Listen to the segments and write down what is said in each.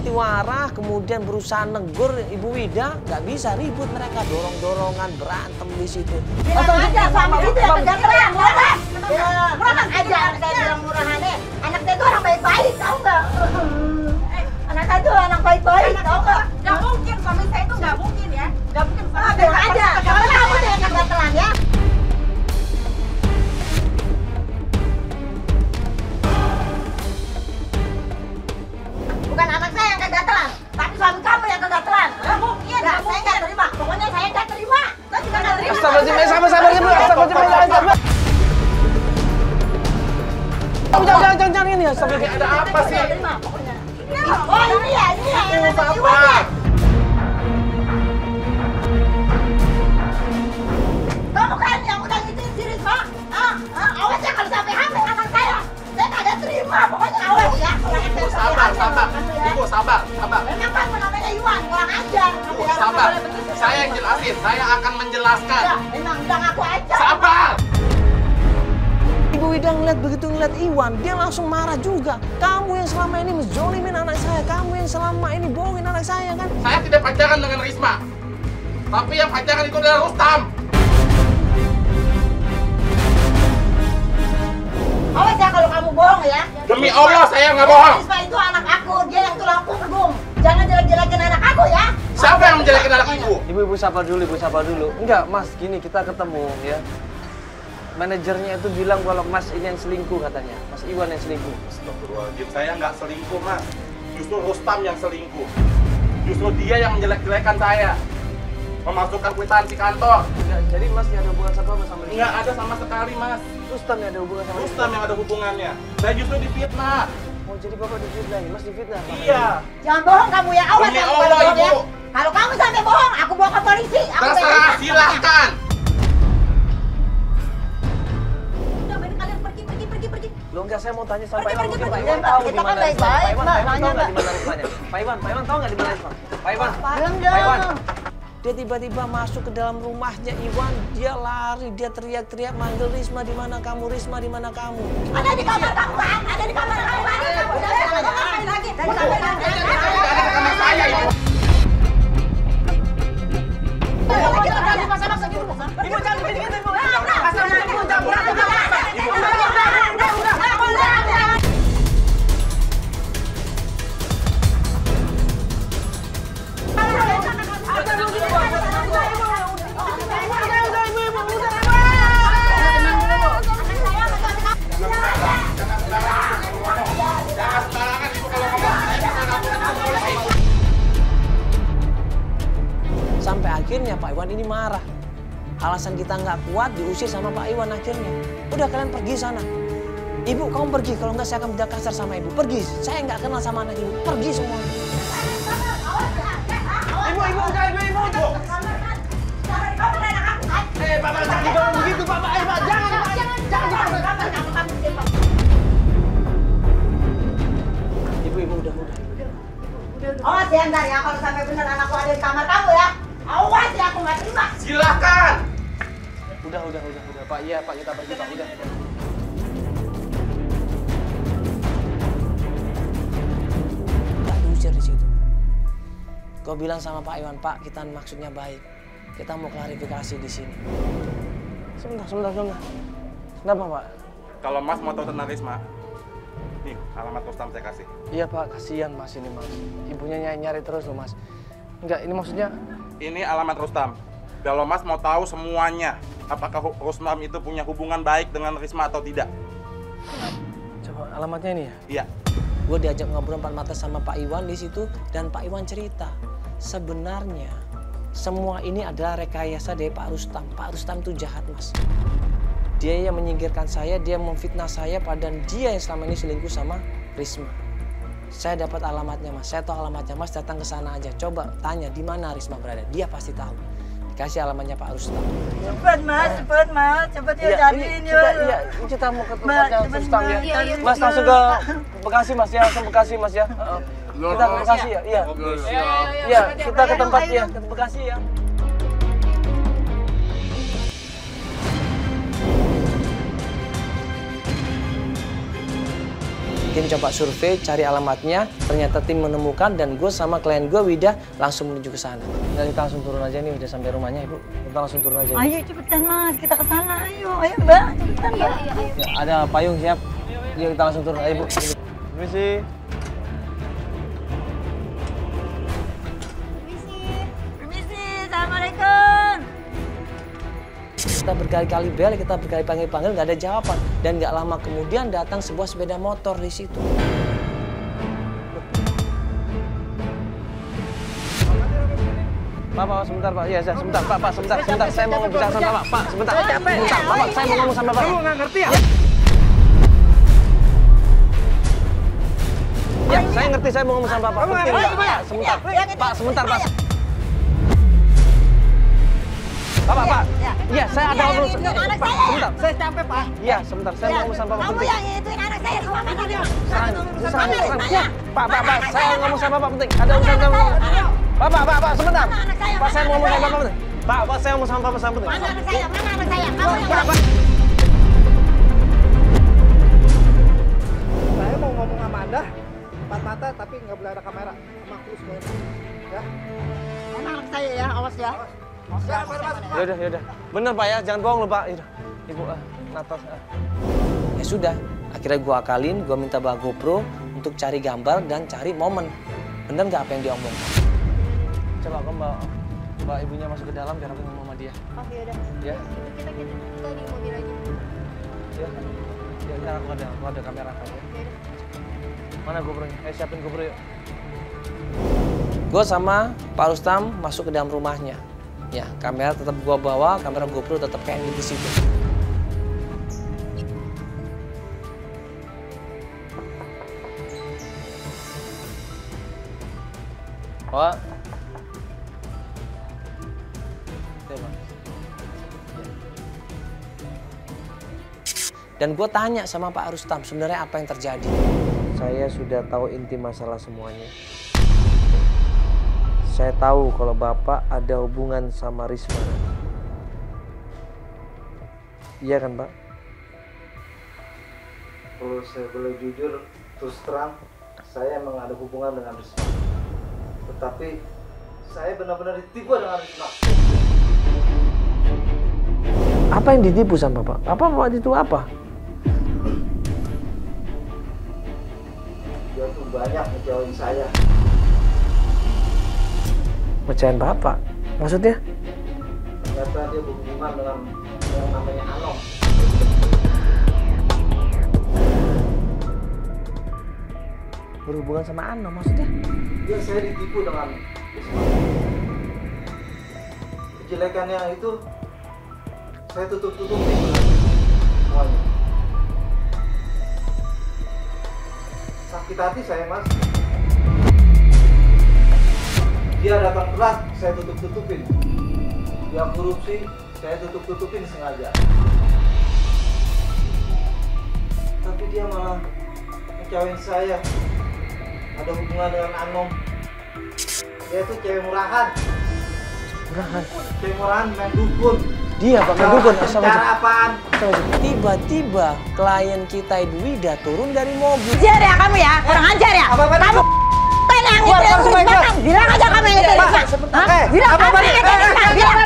Jatiwarah, kemudian berusaha negur Ibu Wida, nggak bisa, ribut mereka, dorong-dorongan, berantem di situ. Bilang aja suami itu yang kegantengan, murah. Murah aja anak saya bilang murahannya. Anak saya itu orang baik-baik, tahu nggak? Anak saya itu anak baik-baik, tahu nggak? Nggak mungkin, suami saya itu nggak mungkin ya. Nggak mungkin suami saya. Bilang aja, kalau kamu tuh yang kegantengan ya. Bukan anak saya yang kegatelan, tapi suami kamu yang kegatelan. Nggak mungkin, Nggak, saya nggak terima. Pokoknya saya nggak terima. Saya juga nggak terima. Astagfirullahaladzim, sabar dulu, astagfirullahaladzim. Jangan ini ya, astagfirullahaladzim. Ada apa sih? Nggak terima, pokoknya. Oh ini ya yang Apa? Iwan ya. Kamu kan yang udah ngizinin si Risma. Awas ya kalau sampai hamil anak saya. Saya kagak terima, pokoknya awas ya. Ibu sabar. Ibu sabar. Memang kamu namanya Iwan, kurang ajar. Ibu sabar. Saya yang jelasin, saya akan menjelaskan. Ya, memang udah ngaku aja. Sabar. Ibu Wida begitu ngeliat Iwan, dia langsung marah juga. Kamu yang selama ini menzolimin anak saya, kamu yang selama ini bohongin anak saya kan? Saya tidak pacaran dengan Risma. Tapi yang pacaran itu adalah Rustam. Awas ya kalau kamu bohong ya. Demi Allah saya nggak bohong. Risma itu anak aku, dia yang tulang punggung. Jangan jelek-jelekin anak aku ya. Siapa yang menjelekin anak ibu? Ibu sabar dulu. Enggak, Mas, gini kita ketemu ya. Manajernya itu bilang kalau Mas ini yang selingkuh katanya. Mas Iwan yang selingkuh. Astagfirullahaladzim, saya nggak selingkuh, Mas. Justru Rustam yang selingkuh. Justru dia yang menjelek-jelekan saya. Memasukkan kwitansi kantor. Enggak, jadi Mas nggak ada hubungan sama Risma? Nggak ada sama sekali, Mas. Rustam yang ada hubungan sama Rustam yang ada hubungannya. Saya justru difitnah. Oh, jadi Bapak difitnah ini, Mas difitnah? Iya. Jangan bohong kamu ya, awas Demi kamu Allah, kalau bohong ya. Ibu. Kalau kamu sampai bohong, aku bawa ke polisi. Aku Terserah, silahkan. Udah, mending kalian pergi. Loh enggak, saya mau tanya sama Pak Pergi, Iwan. Mungkin pergi, Pak pergi, Iwan Mbak. tahu Kita di kan mana Risma. baik-baik, Pak Iwan Mbak. tahu Nanya, nggak di Mbak. mana Rismanya? Pak Iwan tahu nggak di mana Risma? Pak Iwan. Belum Pak Iwan. dong. Dia tiba-tiba masuk ke dalam rumahnya Iwan, dia lari, dia teriak-teriak manggil Risma, di mana kamu? Risma, di mana kamu? Ada di kamar kamu kan? Ada di kamar kamu kan? Udah sekarang aja lagi. Ada ke kamar saya, Ibu. Kita ganti masalah segitu. Ibu jangan begini, Ibu. Asal Ibu jangan. Jangan sembarangan, Ibu, kalau ngomong. Saya bisa laporan ke polisi. Sampai akhirnya Pak Iwan ini marah. Alasan kita nggak kuat diusir sama Pak Iwan akhirnya. Udah kalian pergi sana. Ibu kamu pergi, kalau nggak saya akan bertindak kasar sama ibu. Pergi, saya nggak kenal sama anak ibu. Pergi semua. Ibu, jangan ibu. Bapak jangan ngomong begitu, Bapak. Jangan. Ibu udah. Awas ya ntar ya kalau sampai bener anakku ada di kamar kamu ya. Awas ya aku nggak terima. Silakan. Udah. Pak, iya Pak, kita pergi Pak, udah. Nggak diusir di situ. Kau bilang sama Pak Iwan, Pak, kita maksudnya baik. Kita mau klarifikasi di sini. Sebentar. Kenapa Pak? Kalau Mas mau tahu tentang Risma, nih alamat Rustam saya kasih. Iya Pak, kasihan Mas ini Mas. Ibunya nyari terus loh Mas. Enggak, ini maksudnya... Ini alamat Rustam. Kalau Mas mau tahu semuanya, apakah Rustam itu punya hubungan baik dengan Risma atau tidak? Coba alamatnya ini ya? Iya. Gue diajak ngobrol empat mata sama Pak Iwan di situ dan Pak Iwan cerita sebenarnya semua ini adalah rekayasa dari Pak Rustam. Pak Rustam itu jahat Mas. Dia yang menyingkirkan saya, dia memfitnah saya, padahal dia yang selama ini selingkuh sama Risma. Saya dapat alamatnya Mas, saya tahu alamatnya Mas, datang ke sana aja. Coba tanya di mana Risma berada, dia pasti tahu. Dikasih alamatnya Pak Rustam. Cepet mas, cepet ya cariin ya. Iya, kita mau ke tempatnya Rustam ya. Iya. Mas langsung ke Bekasi Mas ya, langsung Bekasi Mas ya. Kita ke Bekasi ya, iya. Iya, kita ke tempat ya, ke Bekasi ya. Tim coba survei, cari alamatnya, ternyata tim menemukan dan gue sama klien gue Wida langsung menuju ke sana. Nah, kita langsung turun aja nih, udah sampai rumahnya Ibu. Kita langsung turun aja. Ayo cepetan Mas, kita ke sana. Ayo Mbak, cepetan Mbak. Ya, ada payung siap. Yuk kita langsung turun aja Bu. Permisi. Permisi, Assalamualaikum. Kita berkali-kali bel, kita berkali-kali panggil, nggak ada jawaban. Dan nggak lama kemudian datang sebuah sepeda motor di situ. Pak, sebentar Pak. Iya, sebentar Pak, sebentar. Saya mau bicara sama Pak. Pak, sebentar. Sebentar, Pak, saya mau ngomong sama Bapak. Kamu nggak ngerti ya? Ya, saya ngerti, saya mau ngomong sama Bapak. Penting nggak? Pak, sebentar. Pak, sebentar, Pak. Pak. Iya, saya ada urusan. Pak, sebentar. Saya capek, Pak. Iya, sebentar. Saya mau ngomong sama Bapak. Kamu Penting. yang ituin anak saya sama mana dia? Serang. Pak, saya ngomong sama Bapak penting. Ada urusan sama Bapak. Pak, sebentar. Pak, saya mau ngomong sama Bapak penting. Pak, saya ngomong sama Bapak penting. Mana anak saya? Mana anak saya? Kamu yang Saya mau ngomong sama Anda, empat mata tapi nggak boleh ada kamera. Sama kru semuanya. Ya. mana anak saya ya? Awas ya. Yaudah. Bener Pak ya, jangan bohong loh Pak. Yaudah. Ibu, Natas. Ya sudah, akhirnya gua akalin, gua minta bawa GoPro untuk cari gambar dan cari momen. Bener nggak apa yang dia omongkan? Coba aku bawa ibunya masuk ke dalam biar aku ngomong sama dia. Oh yaudah. Ya. Kita di mobil aja. Ya. Ya, ntar aku ada kamera kan ya. Mana GoPro-nya? Siapin GoPro yuk. Gue sama Pak Rustam masuk ke dalam rumahnya. Ya, kamera tetap gua bawa, kamera GoPro tetap kayak di situ. Pak. Dan gue tanya sama Pak Rustam, sebenarnya apa yang terjadi? Saya sudah tahu inti masalah semuanya. Saya tahu kalau Bapak ada hubungan sama Risma. Iya kan Pak? Kalau saya boleh jujur, terus terang, saya emang ada hubungan dengan Risma. Tetapi saya benar-benar ditipu dengan Risma. Apa yang ditipu sama Bapak? Bapak itu apa? Dia tuh banyak ngejauhin saya. Pecahin Bapak? Maksudnya? Ternyata dia berhubungan dengan yang namanya Anom. Berhubungan sama Anom maksudnya? Dia saya ditipu dengan Risma. Kejelekannya itu saya tutup-tutupin semuanya. Sakit hati saya Mas. Dia datang telat, saya tutup-tutupin. Dia korupsi, saya tutup-tutupin sengaja. Tapi dia malah ngecewain saya. Ada hubungan dengan Anom. Dia tuh cewek murahan. Murahan? Cewek murahan main dukun. Dia Pak main dukun? Cara apaan? Tiba-tiba klien kita Ibu Wida turun dari mobil. Ajar ya kamu ya, kurang ajar ya. Kamu yang itu yang Risma. Bilang aja kamu yang itu Risma. Bilang kamu yang itu Risma. Bilang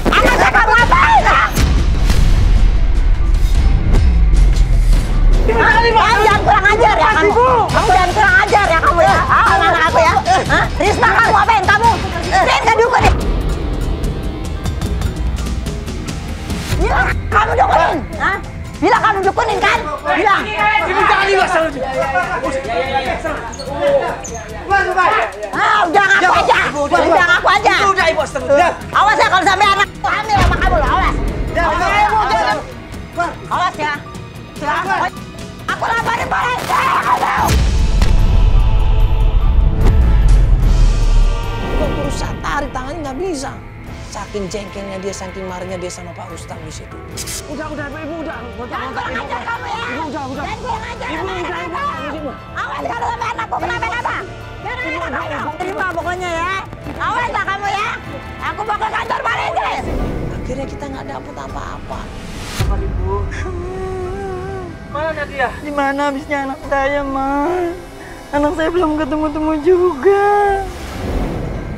anak saya kamu apain? Kamu jangan kurang ajar ya kamu. Kamu jangan kurang ajar ya kamu ya. Anak aku ya. Risma kamu apain kamu? Sering ke dukun ya. Bilang kamu dukunin. Bilang kamu dukunin kan? Bilang. Jangan diwas sama dia. Udah ngaku aja. Udah ngaku aja. Udah Ibu, astagfirullah. Awas ya kalau sampai anak hamil sama kamu loh, awas. Awas ya. Aku laporin polisi. Gue berusaha tarik tangannya nggak bisa. Saking jengkelnya dia, saking marahnya dia sama Pak Rustam di situ. Udah, Ibu, udah. Jangan kurang ajar kamu ya. Ibu, udah. Jangan kurang ajar Ibu, sama udah, anak aku. Ibu. Awas kalau sampai anakku kenapa-napa. Terima pokoknya ya. Awas lah kamu ya. Aku mau ke kantor polisi. Akhirnya kita nggak dapet apa-apa. Ibu. dia? Di mana habisnya anak saya, Mas? Anak saya belum ketemu-temu juga.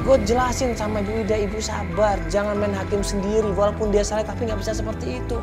Gue jelasin sama Ibu Ida, Ibu sabar, jangan main hakim sendiri. Walaupun dia salah tapi nggak bisa seperti itu.